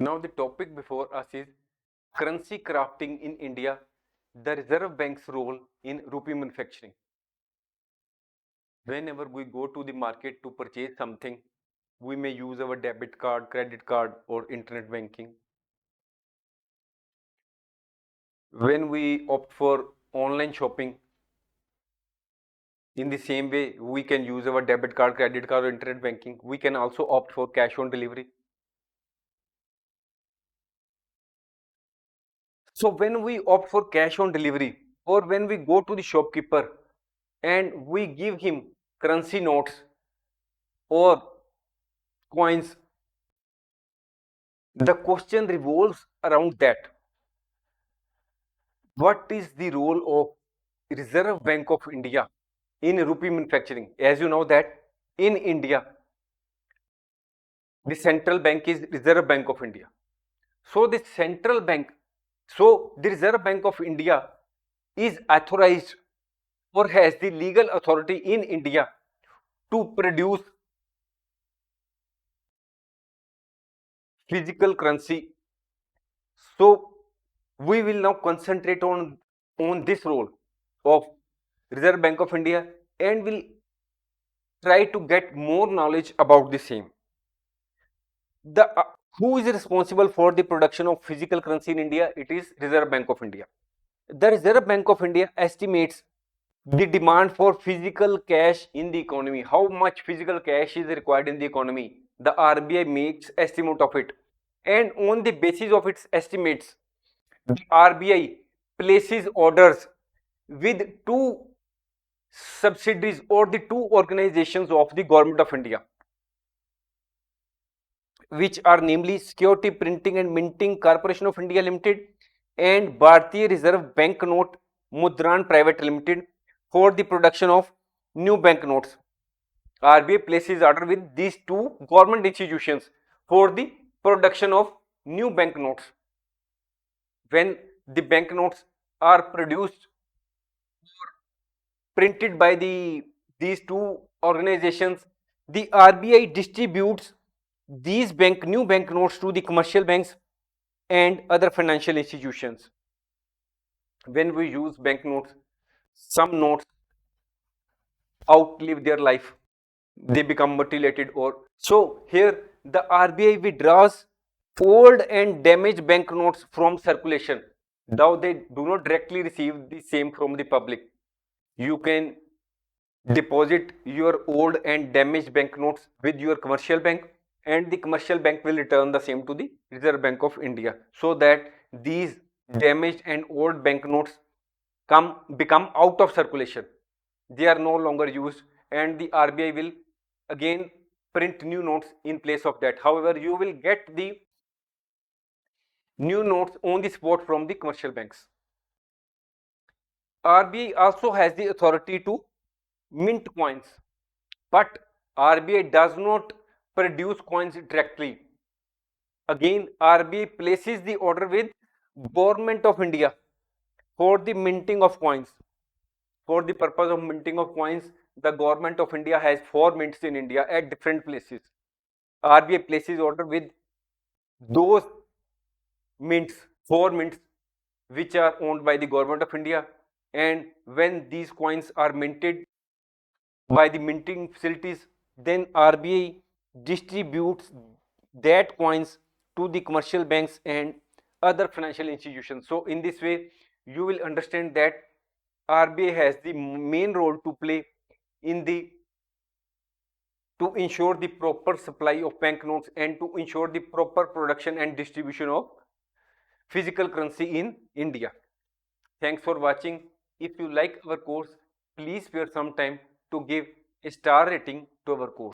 Now the topic before us is currency crafting in India, the Reserve Bank's role in rupee manufacturing. Whenever we go to the market to purchase something, we may use our debit card, credit card, or internet banking. When we opt for online shopping, in the same way, we can use our debit card, credit card, or internet banking. We can also opt for cash on delivery. So when we opt for cash on delivery, or when we go to the shopkeeper and we give him currency notes or coins, the question revolves around that. What is the role of Reserve Bank of India in rupee manufacturing? As you know that in India, the central bank is Reserve Bank of India. So the central bank, so the Reserve Bank of India is authorized or has the legal authority in India to produce physical currency. So we will now concentrate on this role of Reserve Bank of India and will try to get more knowledge about the same. The who is responsible for the production of physical currency in India? It is Reserve Bank of India. The Reserve Bank of India estimates the demand for physical cash in the economy. How much physical cash is required in the economy? The RBI makes estimate of it, and on the basis of its estimates, the RBI places orders with two subsidiaries or the two organizations of the Government of India, which are namely Security Printing and Minting Corporation of India Limited and Bharatiya Reserve Bank Note Mudran Private Limited for the production of new banknotes. RBI places order with these two government institutions for the production of new banknotes. When the banknotes are produced, printed by these two organizations, the RBI distributes these new banknotes to the commercial banks and other financial institutions. When we use banknotes, some notes outlive their life, they become mutilated, or so here the RBI withdraws old and damaged banknotes from circulation. Now they do not directly receive the same from the public. You can deposit your old and damaged banknotes with your commercial bank, and the commercial bank will return the same to the Reserve Bank of India, so that these damaged and old banknotes become out of circulation. They are no longer used, and the RBI will again print new notes in place of that. However, you will get the new notes on the spot from the commercial banks. RBI also has the authority to mint coins, but RBI does not produce coins directly. Again, RBI places the order with Government of India for the minting of coins. For the purpose of minting of coins, the Government of India has 4 mints in India at different places. RBI places order with those mints, 4 mints, which are owned by the Government of India, and when these coins are minted by the minting facilities, then RBI distributes that coins to the commercial banks and other financial institutions. So in this way, you will understand that RBI has the main role to play in the to ensure the proper supply of banknotes and to ensure the proper production and distribution of physical currency in India. Thanks for watching. If you like our course, please spare some time to give a star rating to our course.